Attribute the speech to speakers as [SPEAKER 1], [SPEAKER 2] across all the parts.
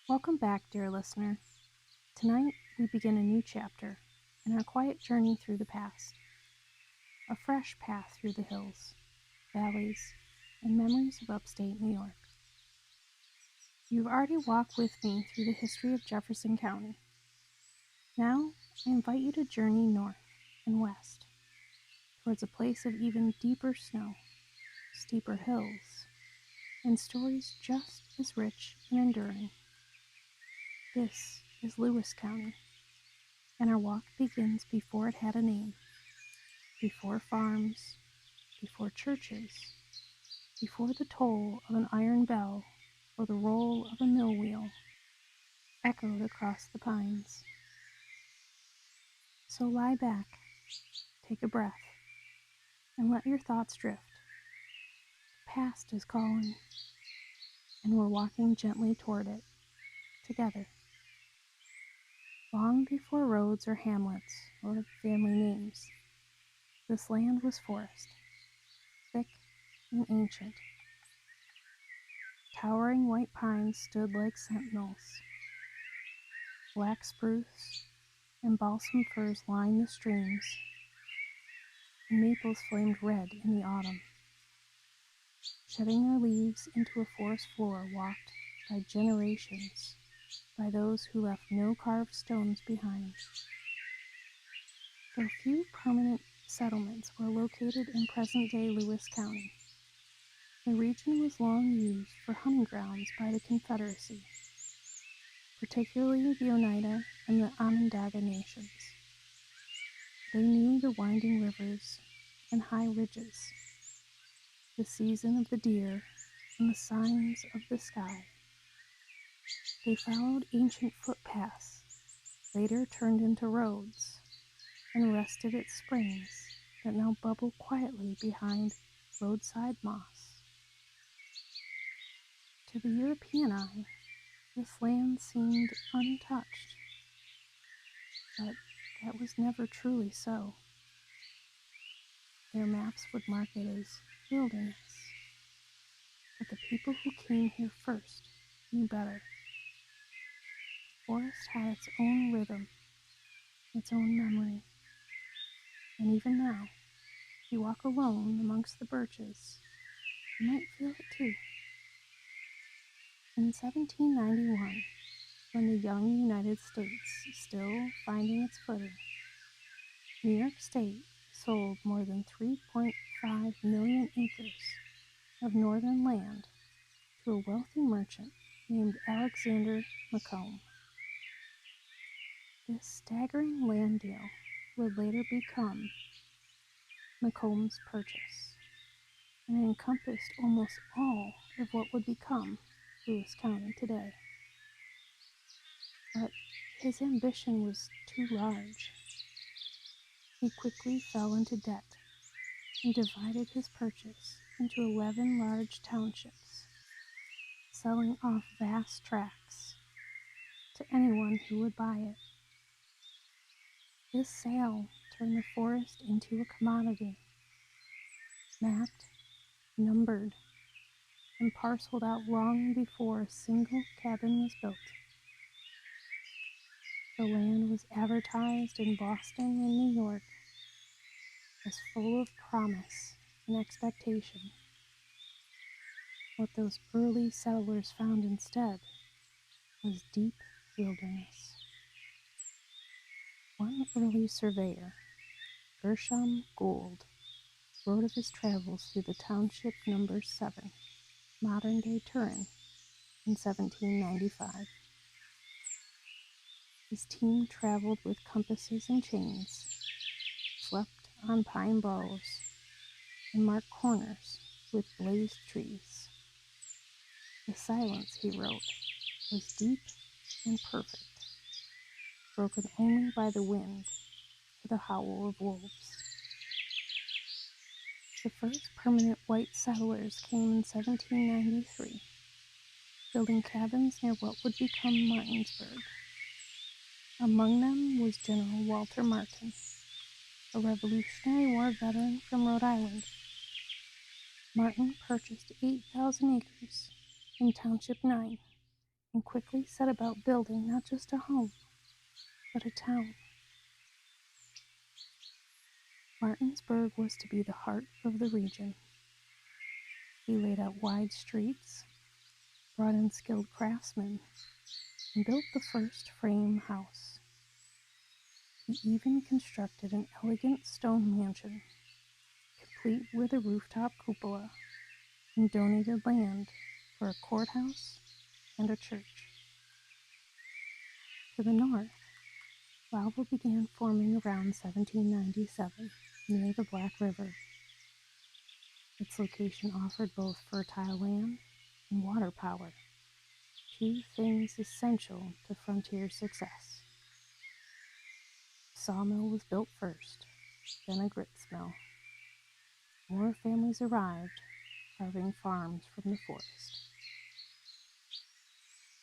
[SPEAKER 1] Welcome back, dear listener. Tonight, we begin a new chapter in our quiet journey through the past. A fresh path through the hills, valleys, and memories of upstate New York. You've already walked with me through the history of Jefferson County. Now, I invite you to journey north and west, towards a place of even deeper snow, steeper hills, and stories just as rich and enduring. This is Lewis County, and our walk begins before it had a name, before farms, before churches, before the toll of an iron bell or the roll of a mill wheel echoed across the pines. So lie back, take a breath, and let your thoughts drift. The past is calling, and we're walking gently toward it, together. Long before roads or hamlets or family names, this land was forest, thick and ancient. Towering white pines stood like sentinels. Black spruce and balsam firs lined the streams, and maples flamed red in the autumn, shedding their leaves into a forest floor walked by generations by those who left no carved stones behind. Though few permanent settlements were located in present-day Lewis County, the region was long used for hunting grounds by the Confederacy, particularly the Oneida and the Onondaga nations. They knew the winding rivers and high ridges, the season of the deer, and the signs of the sky. They followed ancient footpaths, later turned into roads, and rested at springs that now bubble quietly behind roadside moss. To the European eye, this land seemed untouched, but that was never truly so. Their maps would mark it as wilderness, but the people who came here first knew better. The forest had its own rhythm, its own memory, and even now, if you walk alone amongst the birches, you might feel it too. In 1791, when the young United States still finding its footing, New York State sold more than 3.5 million acres of northern land to a wealthy merchant named Alexander Macomb. This staggering land deal would later become Macomb's Purchase, and it encompassed almost all of what would become Lewis County today. But his ambition was too large. He quickly fell into debt and divided his purchase into 11 large townships, selling off vast tracts to anyone who would buy it. This sale turned the forest into a commodity, mapped, numbered, and parceled out long before a single cabin was built. The land was advertised in Boston and New York as full of promise and expectation. What those early settlers found instead was deep wilderness. One early surveyor, Gershom Gould, wrote of his travels through the township number 7, modern-day Turin, in 1795. His team traveled with compasses and chains, slept on pine boughs, and marked corners with blazed trees. The silence, he wrote, was deep and perfect, broken only by the wind or the howl of wolves. The first permanent white settlers came in 1793, building cabins near what would become Martinsburg. Among them was General Walter Martin, a Revolutionary War veteran from Rhode Island. Martin purchased 8,000 acres in Township 9 and quickly set about building not just a home, but a town. Martinsburg was to be the heart of the region. He laid out wide streets, brought in skilled craftsmen, and built the first frame house. He even constructed an elegant stone mansion, complete with a rooftop cupola, and donated land for a courthouse and a church. To the north, Lowville began forming around 1797 near the Black River. Its location offered both fertile land and water power, two things essential to frontier success. A sawmill was built first, then a grits mill. More families arrived, carving farms from the forest.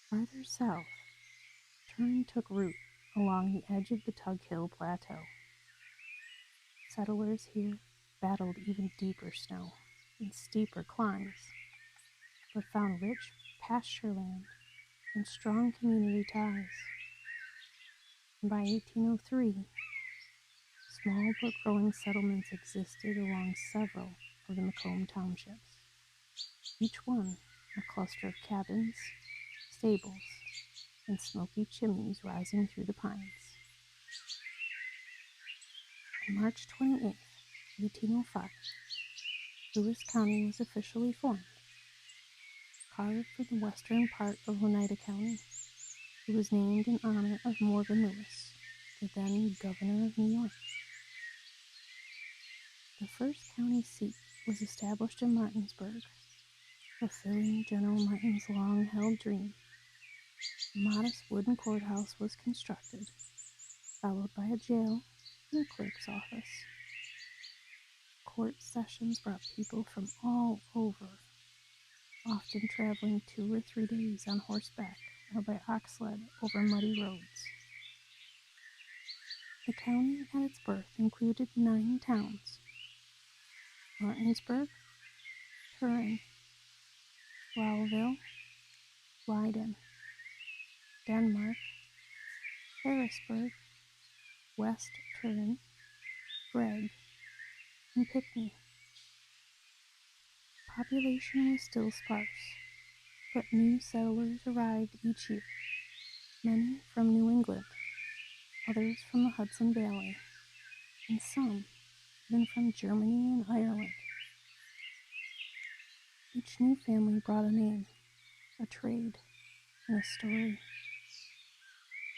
[SPEAKER 1] Farther south, Turin took root along the edge of the Tug Hill Plateau. Settlers here battled even deeper snow and steeper climbs, but found rich pasture land and strong community ties. And by 1803, small but growing settlements existed along several of the Macomb townships, each one a cluster of cabins, stables, and smoky chimneys rising through the pines. On March 28, 1805, Lewis County was officially formed. Carved from the western part of Oneida County, it was named in honor of Morgan Lewis, the then governor of New York. The first county seat was established in Martinsburg, fulfilling General Martin's long-held dream. A modest wooden courthouse was constructed, followed by a jail and a clerk's office. Court sessions brought people from all over, often traveling 2 or 3 days on horseback or by ox sled over muddy roads. The county at its birth included 9 towns: Martinsburg, Turin, Lowville, Leiden, Denmark, Harrisburg, West Turin, Gregg, and Pinckney. Population was still sparse, but new settlers arrived each year, many from New England, others from the Hudson Valley, and some even from Germany and Ireland. Each new family brought a name, a trade, and a story,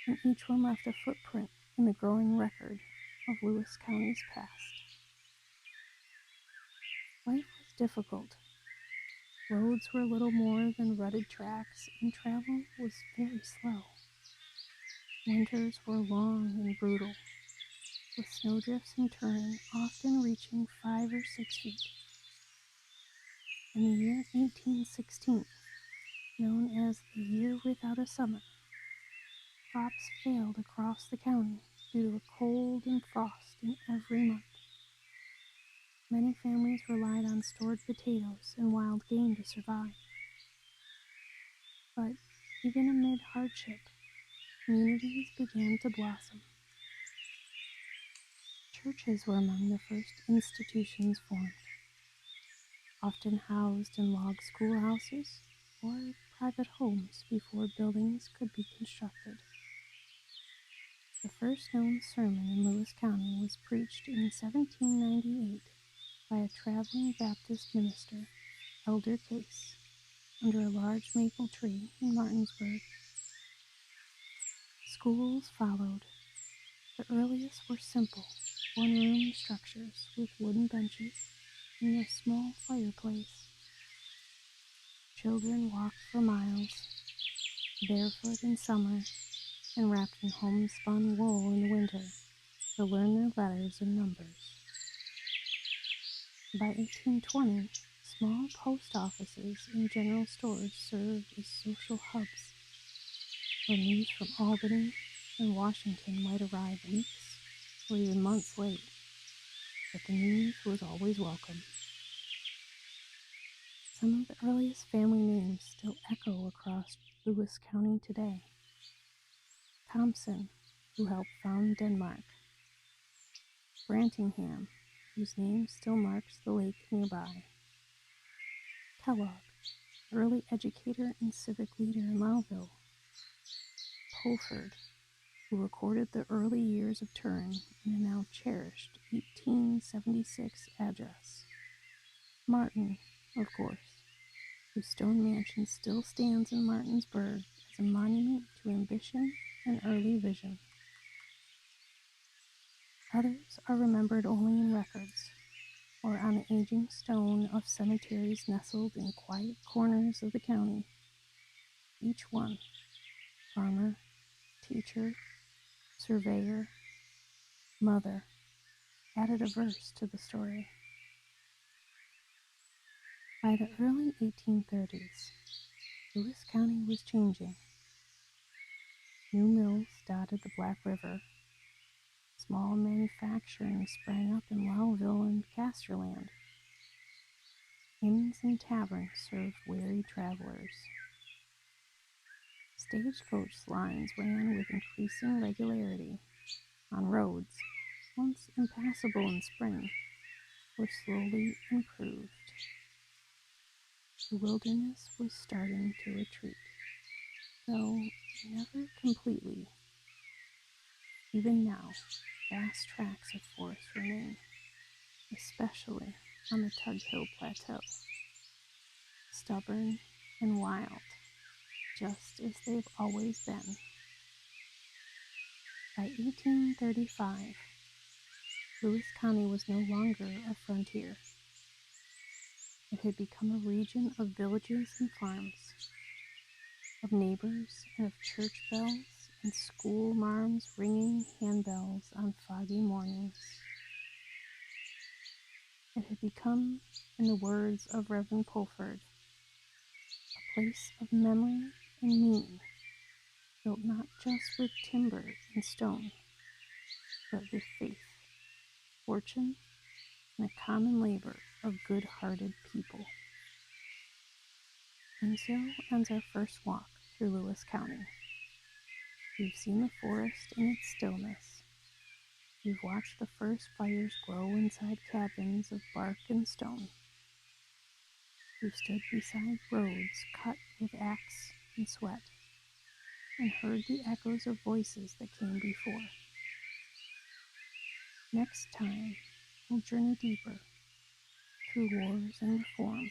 [SPEAKER 1] and each one left a footprint in the growing record of Lewis County's past. Life was difficult. Roads were little more than rutted tracks, and travel was very slow. Winters were long and brutal, with snowdrifts in Turin often reaching 5 or 6 feet. In the year 1816, known as the Year Without a Summer, crops failed across the county due to a cold and frost in every month. Many families relied on stored potatoes and wild game to survive. But even amid hardship, communities began to blossom. Churches were among the first institutions formed, often housed in log schoolhouses or private homes before buildings could be constructed. The first known sermon in Lewis County was preached in 1798 by a traveling Baptist minister, Elder Case, under a large maple tree in Martinsburg. Schools followed. The earliest were simple, one-room structures with wooden benches and a small fireplace. Children walked for miles, barefoot in summer and wrapped in homespun wool in winter, to learn their letters and numbers. By 1820, small post offices and general stores served as social hubs, where news from Albany and Washington might arrive weeks or even months late, but the news was always welcome. Some of the earliest family names still echo across Lewis County today. Thompson, who helped found Denmark. Brantingham, whose name still marks the lake nearby. Kellogg, early educator and civic leader in Lowville. Pulford, who recorded the early years of Turin in a now cherished 1876 address. Martin, of course, whose stone mansion still stands in Martinsburg as a monument to ambition and early vision. Others are remembered only in records, or on the aging stone of cemeteries nestled in quiet corners of the county. Each one, farmer, teacher, surveyor, mother, added a verse to the story. By the early 1830s, Lewis County was changing. New mills dotted the Black River. Small manufacturing sprang up in Lowville and Casterland. Inns and taverns served weary travelers. Stagecoach lines ran with increasing regularity on roads, once impassable in spring, were slowly improved. The wilderness was starting to retreat, though never completely. Even now, vast tracts of forest remain, especially on the Tug Hill Plateau, stubborn and wild, just as they've always been. By 1835, Lewis County was no longer a frontier. It had become a region of villages and farms, of neighbors and of church bells and school marms ringing handbells on foggy mornings. It had become, in the words of Reverend Pulford, a place of memory and meaning, built not just with timber and stone, but with faith, fortune, and the common labor of good-hearted people. And so ends our first walk through Lewis County. We've seen the forest in its stillness. We've watched the first fires grow inside cabins of bark and stone. We've stood beside roads cut with axe and sweat, and heard the echoes of voices that came before. Next time, we'll journey deeper, through wars and reform,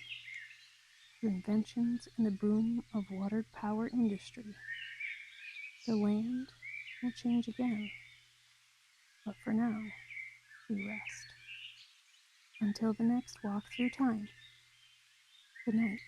[SPEAKER 1] through inventions and the boom of watered power industry. The land will change again, but for now, we rest. Until the next walk through time, good night.